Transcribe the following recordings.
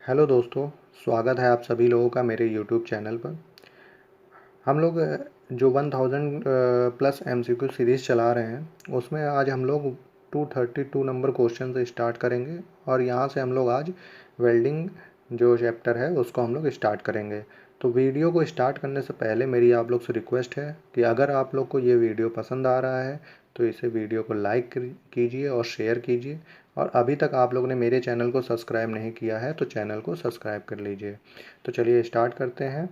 Hello दोस्तों, स्वागत है आप सभी लोगों का मेरे यूट्यूब चैनल पर। हम लोग जो 1000 प्लस एमसीक्यू सीरीज़ चला रहे हैं उसमें आज हम लोग 232 नंबर क्वेश्चन से स्टार्ट करेंगे और यहाँ से हम लोग आज वेल्डिंग जो चैप्टर है उसको हम लोग स्टार्ट करेंगे। तो वीडियो को स्टार्ट करने से पहले मेरी आप लोग से रिक्वेस्ट है कि अगर आप लोग को ये वीडियो पसंद आ रहा है तो इसे वीडियो को लाइक कीजिए और शेयर कीजिए, और अभी तक आप लोग ने मेरे चैनल को सब्सक्राइब नहीं किया है तो चैनल को सब्सक्राइब कर लीजिए। तो चलिए स्टार्ट करते हैं।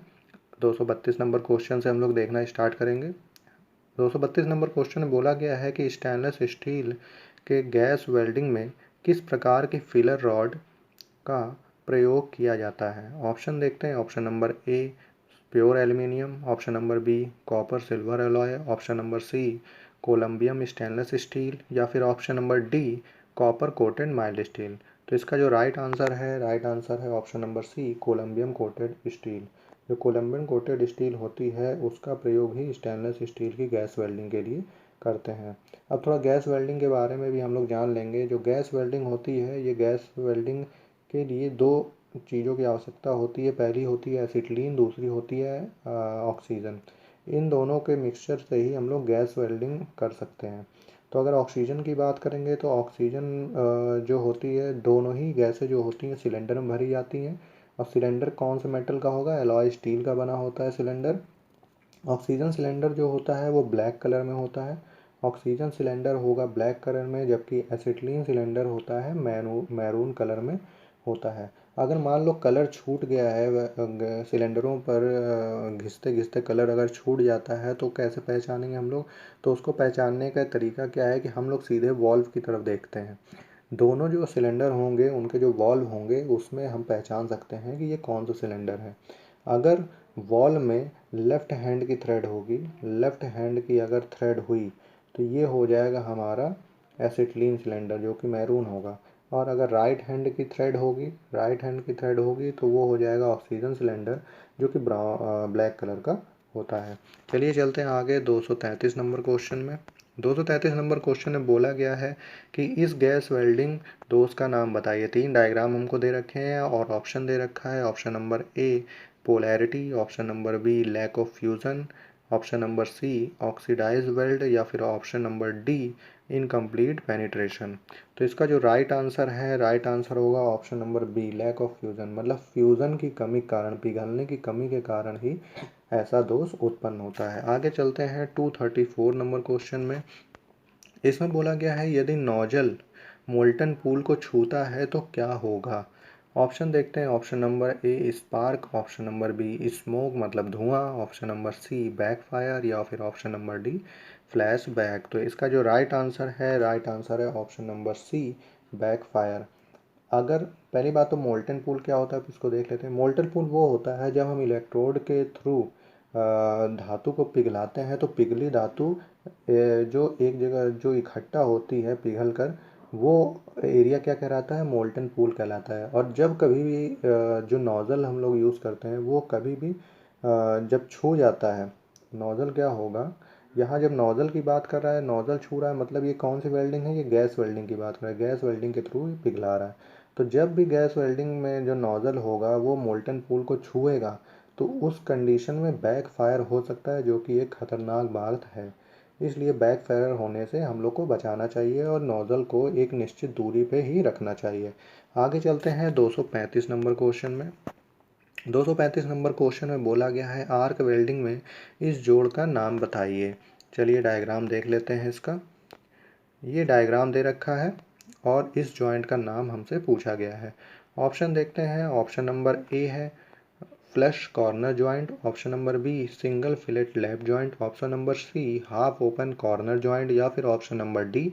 232 नंबर क्वेश्चन से हम लोग देखना स्टार्ट करेंगे। 232 नंबर क्वेश्चन में बोला गया है कि स्टेनलेस स्टील के गैस वेल्डिंग में किस प्रकार की फिलर रॉड का प्रयोग किया जाता है। ऑप्शन देखते हैं। Option number A pure aluminium, option number B copper silver alloy, option number C columbium stainless steel, या फिर option number D copper coated mild steel. तो इसका जो राइट आंसर है option number C columbium coated steel. जो columbium coated steel होती है उसका प्रयोग ही स्टेनलेस स्टील की गैस वेल्डिंग के लिए करते हैं। अब थोड़ा गैस वेल्डिंग के बारे में भी हम लोग जान लेंगे। जो गैस वेल्डिंग होती है, ये गैस वेल्डिंग के लिए दो चीज़ों की आवश्यकता होती है। पहली होती है एसिटिलीन, दूसरी होती है ऑक्सीजन। इन दोनों के मिक्सचर से ही हम लोग गैस वेल्डिंग कर सकते हैं। तो अगर ऑक्सीजन की बात करेंगे तो ऑक्सीजन जो होती है, दोनों ही गैसें जो होती हैं सिलेंडर में भरी जाती हैं। और सिलेंडर कौन से मेटल का होगा? एलॉय स्टील का बना होता है सिलेंडर। ऑक्सीजन सिलेंडर जो होता है वो ब्लैक कलर में होता है। ऑक्सीजन सिलेंडर होगा ब्लैक कलर में, जबकि एसिटिलीन सिलेंडर होता है मैरून कलर में होता है। अगर मान लो कलर छूट गया है सिलेंडरों पर, घिसते घिसते कलर अगर छूट जाता है तो कैसे पहचानेंगे हम लोग? तो उसको पहचानने का तरीका क्या है कि हम लोग सीधे वॉल्व की तरफ देखते हैं। दोनों जो सिलेंडर होंगे उनके जो वॉल्व होंगे उसमें हम पहचान सकते हैं कि ये कौन सा सिलेंडर है। अगर वॉल्व में लेफ्ट हैंड की थ्रेड होगी, लेफ्ट हैंड की अगर थ्रेड हुई तो ये हो जाएगा हमारा एसिटिलीन सिलेंडर जो कि मैरून होगा। और अगर राइट हैंड की थ्रेड होगी तो वो हो जाएगा ऑक्सीजन सिलेंडर जो कि ब्लैक कलर का होता है। चलिए चलते हैं आगे 233 नंबर क्वेश्चन में। 233 नंबर क्वेश्चन में बोला गया है कि इस गैस वेल्डिंग दोष का नाम बताइए। 3 डायग्राम हमको दे रखे हैं और ऑप्शन दे रखा है। Option number A polarity, option number B lack of fusion, option number C oxidize weld, या फिर option number D incomplete penetration. तो इसका जो राइट आंसर होगा option number B lack of fusion. मतलब फ्यूजन की कमी के कारण, पिघलने की कमी के कारण ही ऐसा दोष उत्पन्न होता है। आगे चलते हैं 234 नंबर क्वेश्चन में। इसमें बोला गया है यदि नोजल मोल्टन पूल को छूता है तो क्या होगा। ऑप्शन देखते हैं। Option number A spark, option number B smoke मतलब धुआं, ऑप्शन नंबर सी बैकफायर, या फिर option number D flash back. तो इसका जो राइट आंसर है ऑप्शन नंबर सी बैकफायर। अगर पहली बात तो मोल्टन पूल क्या होता है इसको देख लेते हैं। मोल्टन पूल वो होता है जब हम इलेक्ट्रोड के थ्रू धातु को पिघलाते हैं तो पिघली धातु जो एक जगह जो इकट्ठा होती है पिघल कर, वो एरिया क्या कहलाता है? मोल्टन पूल कहलाता है। और जब कभी भी जो नोज़ल हम लोग यूज़ करते हैं वो कभी भी जब छू जाता है, नोज़ल क्या होगा, यहाँ जब नोज़ल की बात कर रहा है, नोज़ल छू रहा है, मतलब ये कौन सी वेल्डिंग है? ये गैस वेल्डिंग की बात कर रहा है। गैस वेल्डिंग के थ्रू पिघला रहा है। तो जब भी गैस वेल्डिंग में जो नोज़ल होगा वो मोल्टन पूल को छुएगा तो उस कंडीशन में बैक फायर हो सकता है, जो कि एक खतरनाक बात है। इसलिए बैक फायर होने से हम लोग को बचाना चाहिए और नोज़ल को एक निश्चित दूरी पे ही रखना चाहिए। आगे चलते हैं 235 नंबर क्वेश्चन में। 235 नंबर क्वेश्चन में बोला गया है आर्क वेल्डिंग में इस जोड़ का नाम बताइए। चलिए डायग्राम देख लेते हैं इसका। ये डायग्राम दे रखा है और इस जॉइंट का नाम हमसे पूछा गया है। ऑप्शन देखते हैं। ऑप्शन नंबर ए है flush corner joint, option number B single fillet lap joint, option number C half open corner joint, या फिर option number D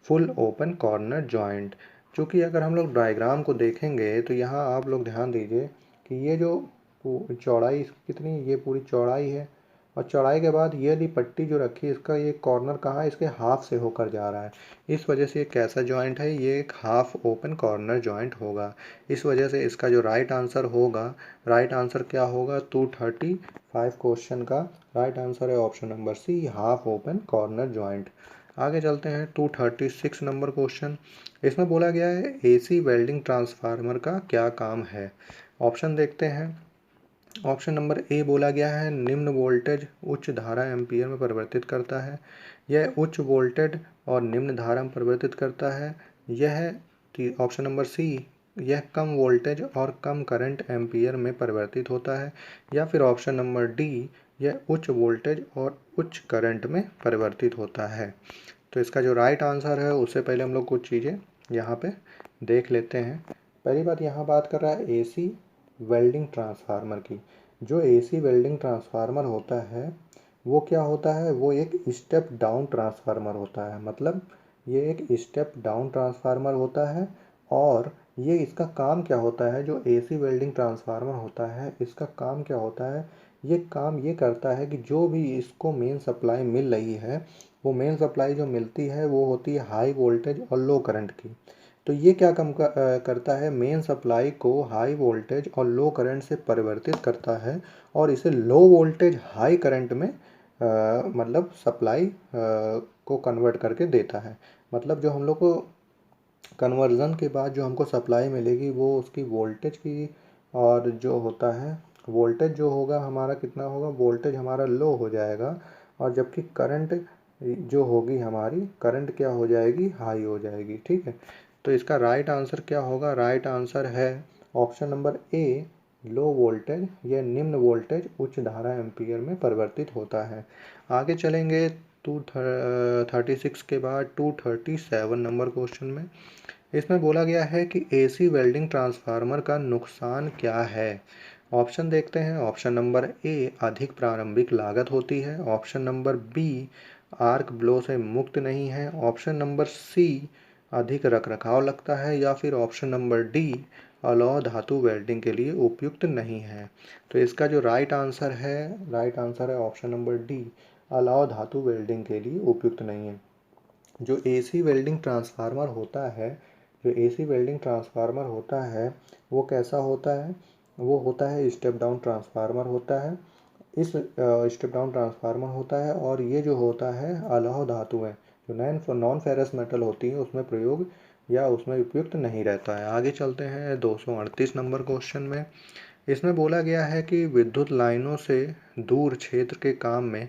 full open corner joint. चूँकि अगर हम लोग डायग्राम को देखेंगे तो यहाँ आप लोग ध्यान दीजिए कि ये जो चौड़ाई कितनी, ये पूरी चौड़ाई है, और चौड़ाई के बाद ये वाली पट्टी जो रखी है इसका ये कॉर्नर कहाँ है? इसके हाफ से होकर जा रहा है। इस वजह से ये कैसा जॉइंट है? ये एक हाफ ओपन कॉर्नर जॉइंट होगा। इस वजह से इसका जो राइट आंसर क्या होगा 235 क्वेश्चन का राइट आंसर है option number C half open corner joint. आगे चलते हैं 236 नंबर क्वेश्चन। इसमें बोला गया है एसी वेल्डिंग ट्रांसफार्मर का क्या काम है। ऑप्शन देखते हैं। ऑप्शन नंबर ए बोला गया है निम्न वोल्टेज उच्च धारा एम्पीयर में परिवर्तित करता है। यह उच्च वोल्टेज और निम्न धारा में परिवर्तित करता है। यह ऑप्शन नंबर सी, यह कम वोल्टेज और कम करंट एम्पीयर में परिवर्तित होता है। या फिर ऑप्शन नंबर डी, यह उच्च वोल्टेज और उच्च करंट में परिवर्तित होता है। तो इसका जो राइट आंसर है उससे पहले हम लोग कुछ चीज़ें यहाँ पे देख लेते हैं। पहली बात, यहाँ बात कर रहा है एसी वेल्डिंग ट्रांसफार्मर की। जो एसी वेल्डिंग ट्रांसफार्मर होता है वो क्या होता है, वो एक स्टेप डाउन ट्रांसफार्मर होता है। मतलब ये एक स्टेप डाउन ट्रांसफार्मर होता है। और ये इसका काम क्या होता है, जो एसी वेल्डिंग ट्रांसफार्मर होता है इसका काम क्या होता है, ये काम ये करता है कि जो भी इसको मेन सप्लाई मिल रही है, वो मेन सप्लाई जो मिलती है वो होती है हाई वोल्टेज और लो करंट की। तो ये क्या करता है, मेन सप्लाई को हाई वोल्टेज और लो करंट से परिवर्तित करता है और इसे लो वोल्टेज हाई करंट में मतलब सप्लाई को कन्वर्ट करके देता है। मतलब जो हम लोग को कन्वर्ज़न के बाद जो हमको सप्लाई मिलेगी वो उसकी वोल्टेज की, और जो होता है वोल्टेज जो होगा हमारा कितना होगा, वोल्टेज हमारा लो हो जाएगा। और जबकि करंट जो होगी हमारी, करंट क्या हो जाएगी, हाई हो जाएगी। ठीक है, तो इसका राइट आंसर क्या होगा, राइट आंसर है ऑप्शन नंबर ए, लो वोल्टेज या निम्न वोल्टेज उच्च धारा एम्पीयर में परिवर्तित होता है। आगे चलेंगे 236 के बाद 237 नंबर क्वेश्चन में। इसमें बोला गया है कि एसी वेल्डिंग ट्रांसफार्मर का नुकसान क्या है। ऑप्शन देखते हैं। ऑप्शन नंबर ए, अधिक प्रारंभिक लागत होती है। Option number B, arc blow से मुक्त नहीं है। ऑप्शन नंबर सी, अधिक रखरखाव लगता है। या फिर ऑप्शन नंबर डी, अलौह धातु वेल्डिंग के लिए उपयुक्त नहीं है। तो इसका जो राइट आंसर है, राइट आंसर है ऑप्शन नंबर डी, अलौह धातु वेल्डिंग के लिए उपयुक्त नहीं है। जो एसी वेल्डिंग ट्रांसफार्मर होता है, जो एसी वेल्डिंग ट्रांसफार्मर होता है वो कैसा होता है, वो होता है स्टेप डाउन ट्रांसफार्मर होता है। इस स्टेप डाउन ट्रांसफार्मर होता है और ये जो होता है अलौह धातु है, जो नॉन फेरस मेटल होती है उसमें प्रयोग या उसमें उपयुक्त नहीं रहता है। आगे चलते हैं 238 नंबर क्वेश्चन में। इसमें बोला गया है कि विद्युत लाइनों से दूर क्षेत्र के काम में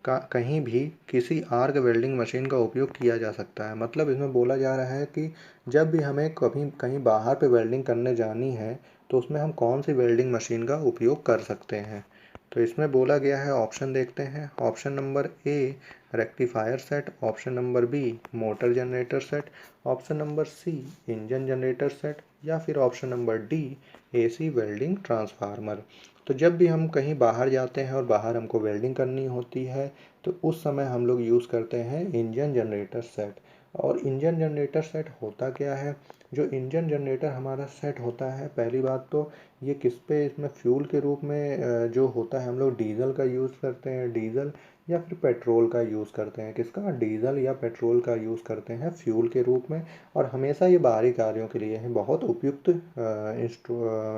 कहीं भी किसी आर्क वेल्डिंग मशीन का उपयोग किया जा सकता है। मतलब इसमें बोला जा रहा है कि जब भी हमें कभी कहीं बाहर पे वेल्डिंग करने जानी है तो उसमें हम कौन सी वेल्डिंग मशीन का उपयोग कर सकते हैं। तो इसमें बोला गया है, ऑप्शन देखते हैं। Option number A, rectifier set. Option number B, motor generator set. Option number C, engine generator set. या फिर option number D, AC welding transformer. तो जब भी हम कहीं बाहर जाते हैं और बाहर हमको वेल्डिंग करनी होती है तो उस समय हम लोग यूज़ करते हैं इंजन जनरेटर सेट। और इंजन जनरेटर सेट होता क्या है, जो इंजन जनरेटर हमारा सेट होता है, पहली बात तो ये किस पे, इसमें फ्यूल के रूप में जो होता है हम लोग डीजल का यूज़ करते हैं, डीजल या फिर पेट्रोल का यूज़ करते हैं। किसका, डीजल या पेट्रोल का यूज़ करते हैं फ्यूल के रूप में। और हमेशा ये बाहरी कार्यों के लिए है, बहुत उपयुक्त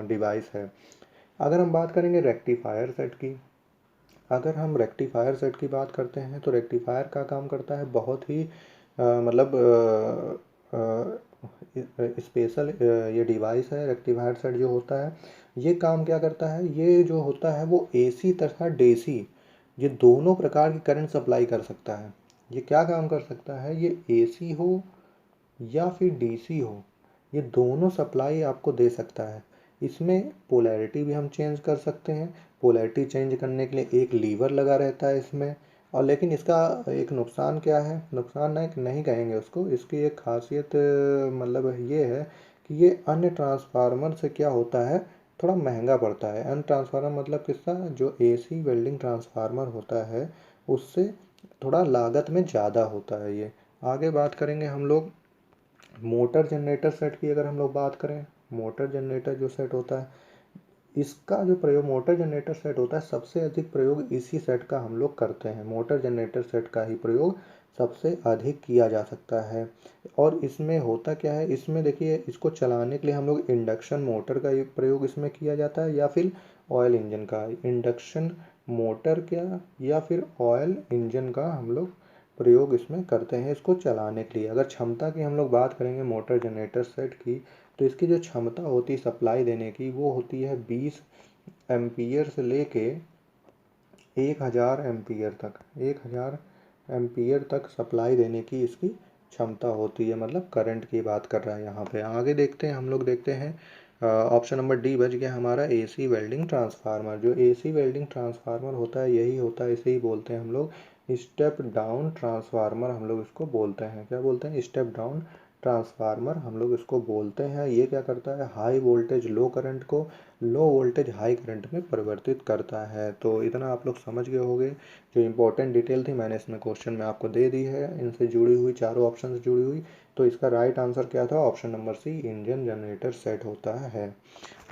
डिवाइस है। अगर हम बात करेंगे रेक्टिफायर सेट की, अगर हम रेक्टिफायर सेट की बात करते हैं तो रेक्टिफायर का काम करता है बहुत ही मतलब स्पेशल ये डिवाइस है। रेक्टिफायर सेट जो होता है ये काम क्या करता है, ये जो होता है वो एसी तथा डीसी, ये दोनों प्रकार की करंट सप्लाई कर सकता है। ये क्या काम कर सकता है, ये एसी हो या फिर डीसी हो, ये दोनों सप्लाई आपको दे सकता है। इसमें पोलैरिटी भी हम चेंज कर सकते हैं। पोलैरिटी चेंज करने के लिए एक लीवर लगा रहता है इसमें। और लेकिन इसका एक नुकसान क्या है, नुकसान नहीं नहीं कहेंगे उसको, इसकी एक खासियत मतलब ये है कि ये अन्य ट्रांसफार्मर से क्या होता है, थोड़ा महंगा पड़ता है। अन्य ट्रांसफार्मर मतलब किसका, जो एसी वेल्डिंग ट्रांसफार्मर होता है उससे थोड़ा लागत में ज़्यादा होता है ये। आगे बात करेंगे हम लोग मोटर जनरेटर सेट की। अगर हम लोग बात करें, मोटर जनरेटर जो सेट होता है इसका जो प्रयोग, मोटर जनरेटर सेट होता है सबसे अधिक प्रयोग इसी सेट का हम लोग करते हैं। मोटर जनरेटर सेट का ही प्रयोग सबसे अधिक किया जा सकता है। और इसमें होता क्या है, इसमें देखिए इसको चलाने के लिए हम लोग इंडक्शन मोटर का ही प्रयोग इसमें किया जाता है या फिर ऑयल इंजन का। इंडक्शन मोटर क्या या फिर ऑयल इंजन का हम लोग प्रयोग इसमें करते हैं इसको चलाने के लिए। अगर क्षमता की हम लोग बात करेंगे मोटर जनरेटर सेट की, तो इसकी जो क्षमता होती है सप्लाई देने की वो होती है 20 एम्पियर से लेके 1000 एम्पियर तक। 1000 एम्पियर तक सप्लाई देने की इसकी क्षमता होती है, मतलब करंट की बात कर रहा है यहाँ पे। आगे देखते हैं हम लोग, देखते हैं ऑप्शन नंबर डी बच गया हमारा एसी वेल्डिंग ट्रांसफार्मर। जो एसी वेल्डिंग ट्रांसफार्मर होता है यही होता है, इसे ही बोलते हैं हम लोग स्टेप डाउन ट्रांसफार्मर। हम लोग इसको बोलते हैं, क्या बोलते हैं, स्टेप डाउन ट्रांसफार्मर हम लोग इसको बोलते हैं। ये क्या करता है, हाई वोल्टेज लो करंट को लो वोल्टेज हाई करंट में परिवर्तित करता है। तो इतना आप लोग समझ गए होंगे। जो इंपॉर्टेंट डिटेल थी मैंने इसमें क्वेश्चन में आपको दे दी है, इनसे जुड़ी हुई चारों ऑप्शन से जुड़ी हुई। तो इसका राइट आंसर क्या था, option number C engine generator set होता है।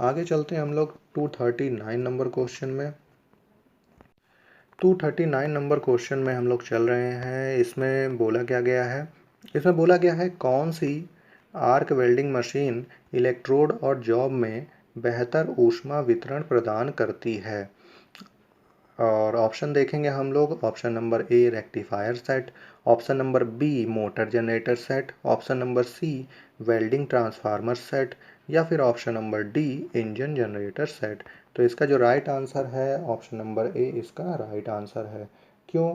आगे चलते हैं हम लोग 239 नंबर क्वेश्चन में। 239 नंबर क्वेश्चन में हम लोग चल रहे हैं। इसमें बोला क्या गया है, इसमें बोला गया है कौन सी आर्क वेल्डिंग मशीन इलेक्ट्रोड और जॉब में बेहतर ऊष्मा वितरण प्रदान करती है। और ऑप्शन देखेंगे हम लोग, option number A rectifier set, option number B motor generator set, option number C welding transformer set, या फिर option number D engine generator set. तो इसका जो राइट आंसर है ऑप्शन नंबर ए इसका राइट आंसर है। क्यों,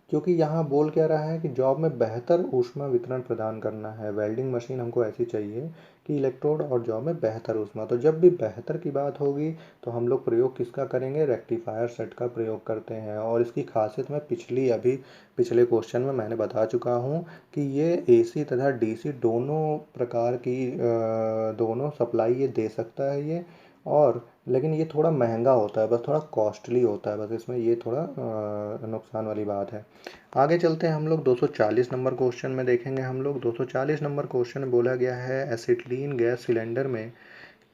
क्योंकि यहाँ बोल क्या रहा है कि जॉब में बेहतर ऊष्मा वितरण प्रदान करना है। वेल्डिंग मशीन हमको ऐसी चाहिए कि इलेक्ट्रोड और जॉब में बेहतर ऊष्मा। तो जब भी बेहतर की बात होगी तो हम लोग प्रयोग किसका करेंगे, रेक्टिफायर सेट का प्रयोग करते हैं। और इसकी खासियत मैं पिछले क्वेश्चन में मैंने बता चुका हूँ कि ये एसी तथा डीसी दोनों प्रकार की दोनों सप्लाई ये दे सकता है ये। और लेकिन ये थोड़ा महंगा होता है, बस थोड़ा कॉस्टली होता है, बस इसमें ये थोड़ा नुकसान वाली बात है। आगे चलते हैं हम लोग 240 नंबर क्वेश्चन में देखेंगे हम लोग। 240 नंबर क्वेश्चन में बोला गया है एसिटिलीन गैस सिलेंडर में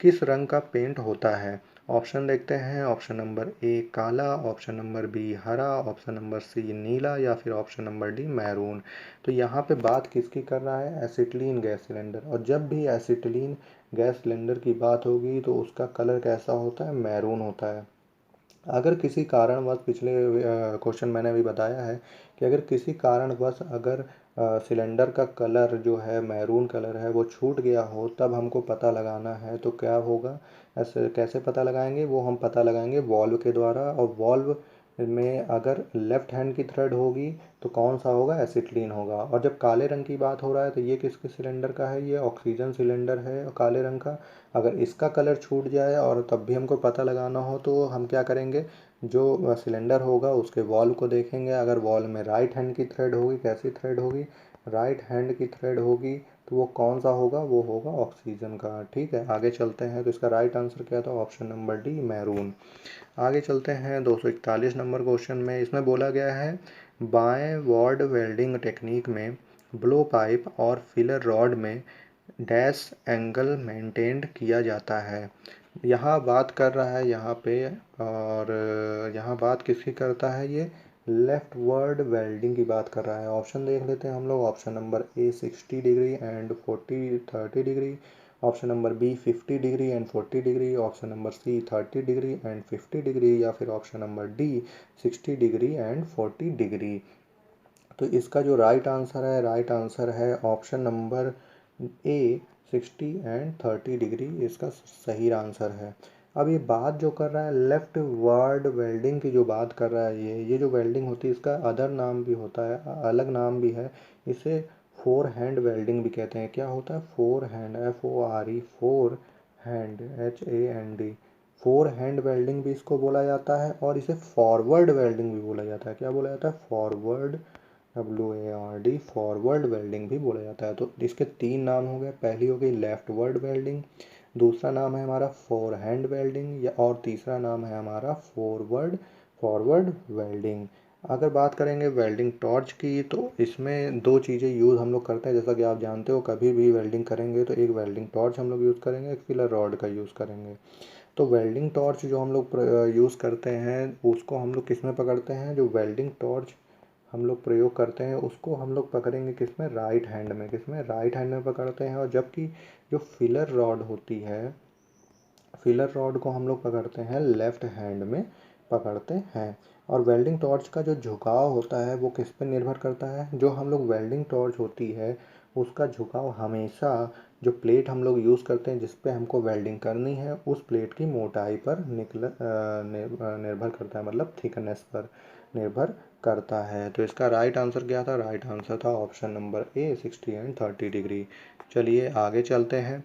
किस रंग का पेंट होता है। ऑप्शन देखते हैं, ऑप्शन नंबर ए काला, ऑप्शन नंबर बी हरा, ऑप्शन नंबर सी नीला, या फिर ऑप्शन नंबर डी मैरून। तो यहाँ पे बात किसकी कर रहा है, एसिटिलीन गैस सिलेंडर। और जब भी एसिटिलीन गैस सिलेंडर की बात होगी तो उसका कलर कैसा होता है, मैरून होता है। अगर किसी कारणवश, पिछले क्वेश्चन मैंने अभी बताया है कि अगर किसी कारणवश अगर सिलेंडर का कलर जो है मैरून कलर है वो छूट गया हो, तब हमको पता लगाना है तो क्या होगा, ऐसे कैसे पता लगाएंगे, वो हम पता लगाएंगे वॉल्व के द्वारा। और वॉल्व में अगर लेफ्ट हैंड की थ्रेड होगी तो कौन सा होगा, एसिटिलीन होगा। और जब काले रंग की बात हो रहा है तो ये किसके सिलेंडर का है, ये ऑक्सीजन सिलेंडर है काले रंग का। अगर इसका कलर छूट जाए और तब भी हमको पता लगाना हो तो हम क्या करेंगे, जो सिलेंडर होगा उसके वॉल्व को देखेंगे। अगर वॉल्व में राइट हैंड की थ्रेड होगी, कैसी थ्रेड होगी, राइट हैंड की थ्रेड होगी, तो वो कौन सा होगा, वो होगा ऑक्सीजन का। ठीक है, आगे चलते हैं। तो इसका राइट आंसर क्या था, ऑप्शन नंबर डी मैरून। आगे चलते हैं 241 नंबर क्वेश्चन में। इसमें बोला गया है बाएं वार्ड वेल्डिंग टेक्निक में ब्लो पाइप और फिलर रॉड में डैश एंगल मेंटेन्ड किया जाता है। यहाँ बात कर रहा है यहाँ पे, और यहाँ बात किसकी करता है, ये लेफ्ट वर्ड वेल्डिंग की बात कर रहा है। ऑप्शन देख लेते हैं हम लोग, option number A 60 degree and 30 degree, option number B 50 degree and 40 degree, option number C 30 degree and 50 degree, या फिर option number D 60 degree and 40 degree. तो इसका जो राइट आंसर है, राइट आंसर है option number A 60 and 30 degree, इसका सही answer है। अब ये बात जो कर रहा है लेफ्ट वर्ड वेल्डिंग की जो बात कर रहा है, ये जो वेल्डिंग होती है इसका अदर नाम भी होता है, अलग नाम भी है। इसे फोर हैंड वेल्डिंग भी कहते हैं। क्या होता है, four hand, FORE, four hand, HAND, four hand welding भी इसको बोला जाता है। और इसे फॉरवर्ड वेल्डिंग भी बोला जाता है। क्या बोला जाता है, फॉरवर्ड, WARD, फॉरवर्ड वेल्डिंग भी बोला जाता है। तो इसके तीन नाम हो गए, पहली हो गई लेफ्ट वर्ड वेल्डिंग, दूसरा नाम है हमारा फोर हैंड वेल्डिंग, या और तीसरा नाम है हमारा फॉरवर्ड वेल्डिंग। अगर बात करेंगे वेल्डिंग टॉर्च की, तो इसमें दो चीज़ें यूज़ हम लोग करते हैं। जैसा कि आप जानते हो, कभी भी वेल्डिंग करेंगे तो एक वेल्डिंग टॉर्च हम लोग यूज़ करेंगे, एक फिलर रॉड का यूज़ करेंगे। तो वेल्डिंग टॉर्च जो हम लोग यूज़ करते हैं उसको हम लोग किस में पकड़ते हैं, जो वेल्डिंग टॉर्च हम लोग प्रयोग करते हैं उसको हम लोग पकड़ेंगे किसमें, राइट हैंड में, किसमें, राइट हैंड में पकड़ते हैं। और जबकि जो फिलर रॉड होती है, फिलर रॉड को हम लोग पकड़ते हैं लेफ्ट हैंड में पकड़ते हैं। और वेल्डिंग टॉर्च का जो झुकाव होता है वो किस पर निर्भर करता है? जो हम लोग वेल्डिंग टॉर्च होती है उसका झुकाव हमेशा जो प्लेट हम लोग यूज़ करते हैं जिस पे हमको वेल्डिंग करनी है उस प्लेट की मोटाई पर निर्भर करता है, मतलब थिकनेस पर निर्भर करता है। तो इसका राइट आंसर क्या था? राइट आंसर था option number A 60 and 30 degree. चलिए आगे चलते हैं।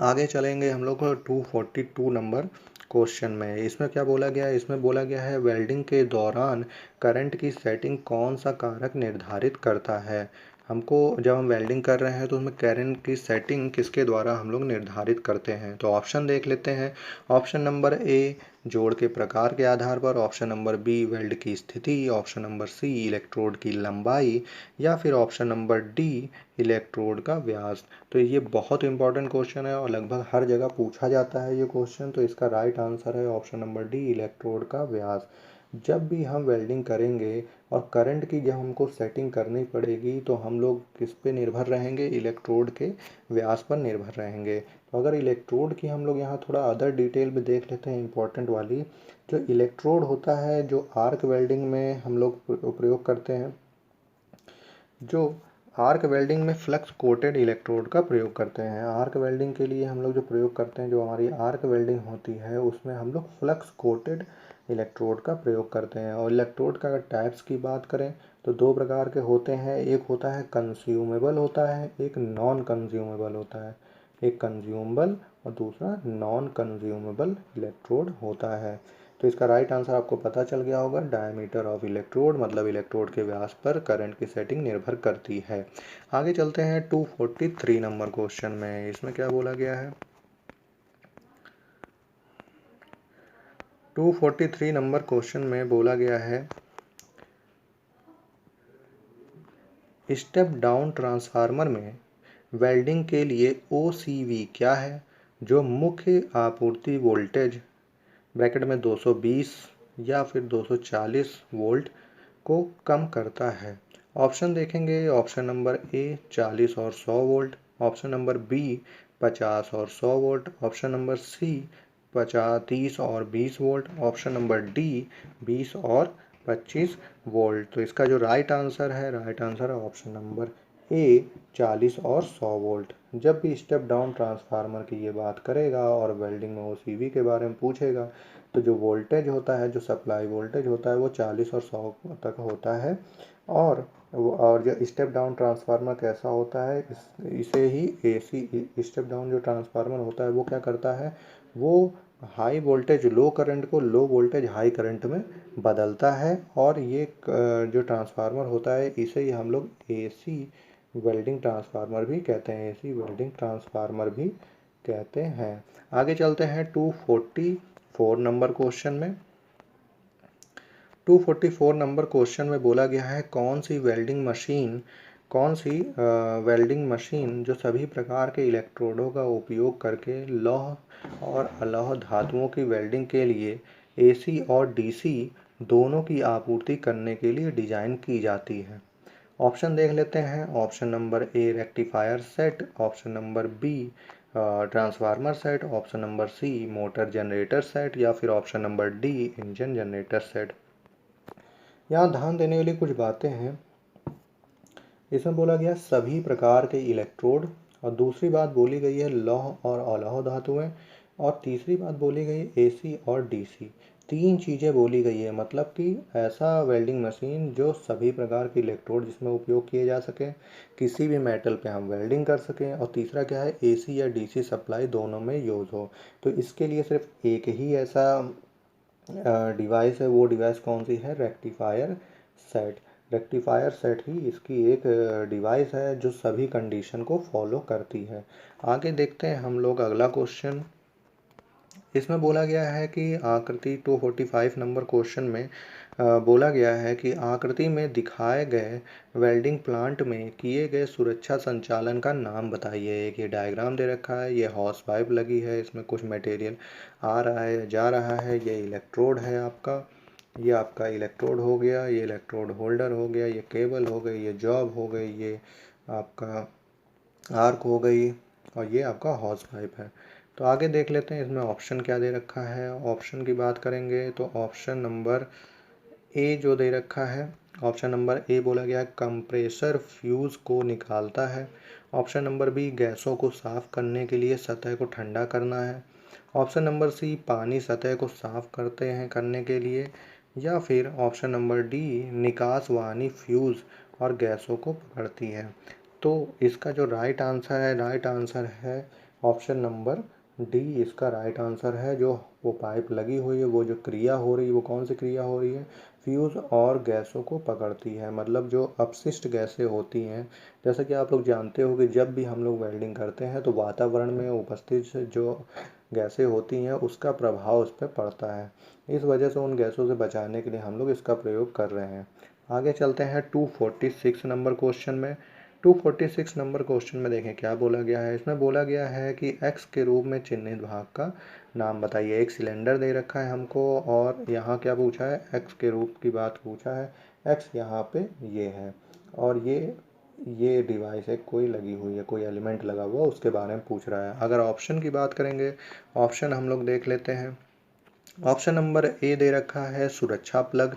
आगे चलेंगे हम लोग 242 नंबर क्वेश्चन में। इसमें क्या बोला गया है? इसमें बोला गया है वेल्डिंग के दौरान करंट की सेटिंग कौन सा कारक निर्धारित करता है? हमको जब हम वेल्डिंग कर रहे हैं तो उसमें करंट की सेटिंग किसके द्वारा हम लोग निर्धारित करते हैं? तो ऑप्शन देख लेते हैं। ऑप्शन नंबर ए जोड़ के प्रकार के आधार पर, ऑप्शन नंबर बी वेल्ड की स्थिति, ऑप्शन नंबर सी इलेक्ट्रोड की लंबाई, या फिर ऑप्शन नंबर डी इलेक्ट्रोड का व्यास। तो ये बहुत इंपॉर्टेंट क्वेश्चन है और लगभग हर जगह पूछा जाता है ये क्वेश्चन। तो इसका राइट आंसर है ऑप्शन नंबर डी इलेक्ट्रोड का व्यास। जब भी हम वेल्डिंग करेंगे और करंट की जब हमको सेटिंग करनी पड़ेगी तो हम लोग किस पे निर्भर रहेंगे? इलेक्ट्रोड के व्यास पर निर्भर रहेंगे। तो अगर इलेक्ट्रोड की हम लोग यहाँ थोड़ा अदर डिटेल में देख लेते हैं इंपॉर्टेंट वाली, जो इलेक्ट्रोड होता है जो आर्क वेल्डिंग में हम लोग प्रयोग करते हैं, जो आर्क वेल्डिंग में फ्लक्स कोटेड इलेक्ट्रोड का प्रयोग करते हैं। आर्क वेल्डिंग के लिए हम लोग जो प्रयोग करते हैं, जो हमारी आर्क वेल्डिंग होती है उसमें हम लोग फ्लक्स कोटेड इलेक्ट्रोड का प्रयोग करते हैं। और इलेक्ट्रोड का अगर टाइप्स की बात करें तो दो प्रकार के होते हैं। एक होता है कंज्यूमेबल होता है, एक नॉन कंज्यूमेबल होता है। एक कंज्यूमेबल और दूसरा नॉन कंज्यूमेबल इलेक्ट्रोड होता है। तो इसका राइट आंसर आपको पता चल गया होगा। डायमीटर ऑफ इलेक्ट्रोड मतलब इलेक्ट्रोड के व्यास पर करंट की सेटिंग निर्भर करती है। आगे चलते हैं 243 नंबर क्वेश्चन में। इसमें क्या बोला गया है? 243 नंबर क्वेश्चन में बोला गया है स्टेप डाउन ट्रांसफार्मर में वेल्डिंग के लिए OCV क्या है जो मुख्य आपूर्ति वोल्टेज ब्रैकेट में 220 या फिर 240 वोल्ट को कम करता है? ऑप्शन देखेंगे। ऑप्शन नंबर ए 40 और 100 वोल्ट, ऑप्शन नंबर बी 50 और 100 वोल्ट, ऑप्शन नंबर सी 30 और 20 वोल्ट, ऑप्शन नंबर डी 20 और 25 वोल्ट। तो इसका जो राइट आंसर है, राइट आंसर है ऑप्शन नंबर ए 40 और 100 वोल्ट। जब भी स्टेप डाउन ट्रांसफार्मर की ये बात करेगा और वेल्डिंग में OCV के बारे में पूछेगा तो जो वोल्टेज होता है, जो सप्लाई वोल्टेज होता है वो 40 और 100 तक होता है। और जो स्टेप डाउन ट्रांसफार्मर कैसा होता है, इसे ही AC स्टेप डाउन जो ट्रांसफार्मर होता है वो क्या करता है? वो हाई वोल्टेज लो करंट को लो वोल्टेज हाई करंट में बदलता है। और ये जो ट्रांसफार्मर होता है इसे ही हम लोग AC वेल्डिंग ट्रांसफार्मर भी कहते हैं। AC वेल्डिंग ट्रांसफार्मर भी कहते हैं। आगे चलते हैं 244 नंबर क्वेश्चन में। 244 नंबर क्वेश्चन में बोला गया है कौन सी वेल्डिंग मशीन जो सभी प्रकार के इलेक्ट्रोडों का उपयोग करके लौह और अलौह धातुओं की वेल्डिंग के लिए AC और DC दोनों की आपूर्ति करने के लिए डिजाइन की जाती है? ऑप्शन देख लेते हैं। Option number A rectifier set, option number B transformer set, option number C motor generator set, या फिर option number D engine generator set. यहाँ ध्यान देने वाली कुछ बातें हैं। इसमें बोला गया सभी प्रकार के इलेक्ट्रोड, और दूसरी बात बोली गई है लौह और अलौह धातुएं, और तीसरी बात बोली गई है AC और DC। तीन चीज़ें बोली गई है, मतलब कि ऐसा वेल्डिंग मशीन जो सभी प्रकार के इलेक्ट्रोड जिसमें उपयोग किए जा सके, किसी भी मेटल पे हम वेल्डिंग कर सकें, और तीसरा क्या है AC या DC सप्लाई दोनों में यूज़ हो। तो इसके लिए सिर्फ एक ही ऐसा डिवाइस है। वो डिवाइस कौन सी है? Rectifier set. रेक्टिफायर सेट ही इसकी एक डिवाइस है जो सभी कंडीशन को फॉलो करती है। आगे देखते हैं हम लोग अगला क्वेश्चन। इसमें बोला गया है कि आकृति 245 नंबर क्वेश्चन में बोला गया है कि आकृति में दिखाए गए वेल्डिंग प्लांट में किए गए सुरक्षा संचालन का नाम बताइए। एक ये डायग्राम दे रखा है, ये हॉस पाइप लगी है, इसमें कुछ मटेरियल आ रहा है जा रहा है, ये इलेक्ट्रोड है आपका, ये आपका इलेक्ट्रोड हो गया, ये इलेक्ट्रोड होल्डर हो गया, ये केबल हो गई, ये जॉब हो गई, ये आपका आर्क हो गई, और ये आपका हॉस पाइप है। तो आगे देख लेते हैं इसमें ऑप्शन क्या दे रखा है। ऑप्शन की बात करेंगे तो ऑप्शन नंबर ए जो दे रखा है, ऑप्शन नंबर ए बोला गया है कंप्रेसर फ्यूज़ को निकालता है। ऑप्शन नंबर बी गैसों को साफ़ करने के लिए सतह को ठंडा करना है। ऑप्शन नंबर सी पानी सतह को साफ़ करने के लिए। या फिर ऑप्शन नंबर डी निकास वाहिनी फ्यूज़ और गैसों को पकड़ती है। तो इसका जो राइट आंसर है ऑप्शन नंबर डी इसका राइट आंसर है। जो वो पाइप लगी हुई है, वो जो क्रिया हो रही है, वो कौन सी क्रिया हो रही है, फ्यूज़ और गैसों को पकड़ती है। मतलब जो अपशिष्ट गैसें होती हैं, जैसा कि आप लोग जानते हो कि जब भी हम लोग वेल्डिंग करते हैं तो वातावरण में उपस्थित जो गैसें होती हैं उसका प्रभाव उस पर पड़ता है। इस वजह से उन गैसों से बचाने के लिए हम लोग इसका प्रयोग कर रहे हैं। आगे चलते हैं 246 नंबर क्वेश्चन में। 246 नंबर क्वेश्चन में देखें क्या बोला गया है। इसमें बोला गया है कि एक्स के रूप में चिन्हित भाग का नाम बताइए। एक सिलेंडर दे रखा है हमको और यहाँ क्या पूछा है, एक्स के रूप की बात पूछा है। एक्स यहाँ पे ये है और ये डिवाइस है, कोई लगी हुई है, कोई एलिमेंट लगा हुआ, उसके बारे में पूछ रहा है। अगर ऑप्शन की बात करेंगे, ऑप्शन हम लोग देख लेते हैं। ऑप्शन नंबर ए दे रखा है सुरक्षा plug.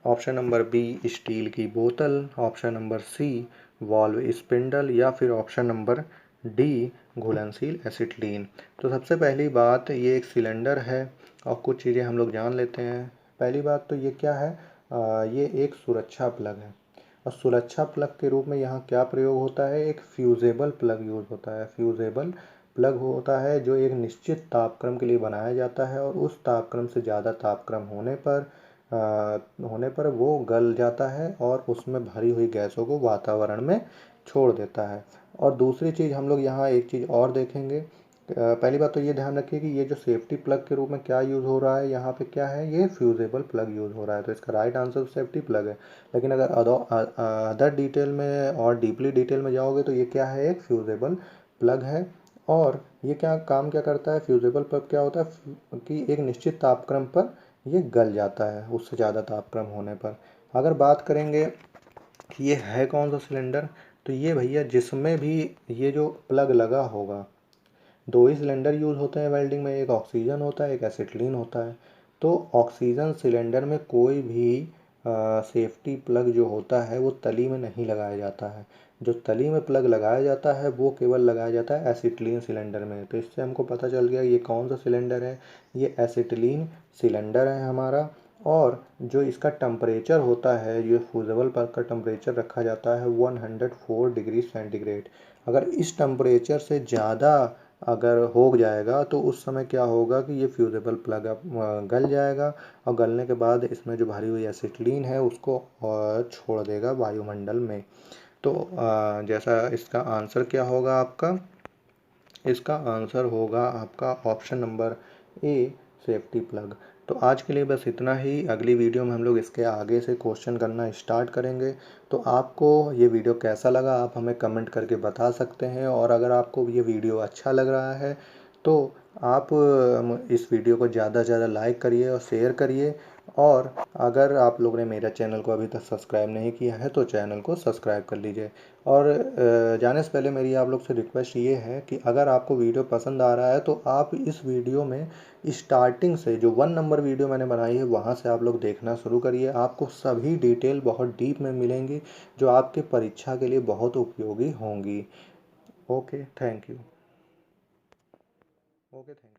Option number B steel की बोतल। Option number C valve spindle. या फिर ऑप्शन नंबर डी घुलनशील एसिटिलीन। तो सबसे पहली बात, ये एक सिलेंडर है और कुछ चीज़ें हम लोग जान लेते हैं। पहली बात तो ये क्या है, ये एक सुरक्षा प्लग है और सुरक्षा प्लग के रूप में यहाँ क्या प्रयोग होता है, एक फ्यूजेबल प्लग यूज़ होता है। फ्यूजेबल प्लग होता है जो एक निश्चित तापक्रम के लिए बनाया जाता है और उस तापक्रम से ज़्यादा तापक्रम होने पर वो गल जाता है और उसमें भरी हुई गैसों को वातावरण में छोड़ देता है। और दूसरी चीज़ हम लोग यहाँ एक चीज़ और देखेंगे। पहली बात तो ये ध्यान रखिए कि ये जो सेफ्टी प्लग के रूप में क्या यूज़ हो रहा है, यहाँ पे क्या है, ये फ्यूजेबल प्लग यूज़ हो रहा है। तो इसका राइट आंसर सेफ्टी प्लग है। लेकिन अगर अदर डिटेल में और डीपली डिटेल में जाओगे तो ये क्या है, एक फ्यूजेबल प्लग है। और ये क्या करता है, फ्यूजेबल प्लग क्या होता है कि एक निश्चित तापक्रम पर ये गल जाता है, उससे ज़्यादा तापक्रम होने पर। अगर बात करेंगे कि ये है कौन सा सिलेंडर, तो ये भैया जिसमें भी ये जो प्लग लगा होगा, दो ही सिलेंडर यूज़ होते हैं वेल्डिंग में, एक ऑक्सीजन होता है, एक एसिटिलीन होता है। तो ऑक्सीजन सिलेंडर में कोई भी सेफ्टी प्लग जो होता है वो तली में नहीं लगाया जाता है। जो तली में प्लग लगाया जाता है वो केवल लगाया जाता है एसिटिलीन सिलेंडर में। तो इससे हमको पता चल गया ये कौन सा सिलेंडर है, ये एसिटिलीन सिलेंडर है हमारा। और जो इसका टेम्परेचर होता है, ये फ्यूजेबल प्लग का टेम्परेचर रखा जाता है 104 डिग्री सेंटीग्रेड। अगर इस टेम्परेचर से ज़्यादा अगर हो जाएगा तो उस समय क्या होगा कि ये फ्यूजेबल प्लग अब गल जाएगा और गलने के बाद इसमें जो भरी हुई एसिटिलीन है उसको छोड़ देगा वायुमंडल में। तो जैसा इसका आंसर क्या होगा आपका, इसका आंसर होगा आपका ऑप्शन नंबर ए सेफ्टी प्लग। तो आज के लिए बस इतना ही। अगली वीडियो में हम लोग इसके आगे से क्वेश्चन करना स्टार्ट करेंगे। तो आपको ये वीडियो कैसा लगा आप हमें कमेंट करके बता सकते हैं। और अगर आपको ये वीडियो अच्छा लग रहा है तो आप इस वीडियो को ज़्यादा से ज़्यादा लाइक करिए और शेयर करिए। और अगर आप लोगों ने मेरा चैनल को अभी तक सब्सक्राइब नहीं किया है तो चैनल को सब्सक्राइब कर लीजिए। और जाने से पहले मेरी आप लोग से रिक्वेस्ट ये है कि अगर आपको वीडियो पसंद आ रहा है तो आप इस वीडियो में स्टार्टिंग से जो 1 नंबर वीडियो मैंने बनाई है वहाँ से आप लोग देखना शुरू करिए। आपको सभी डिटेल बहुत डीप में मिलेंगी जो आपके परीक्षा के लिए बहुत उपयोगी होंगी। Okay, thank you. Okay, thank you.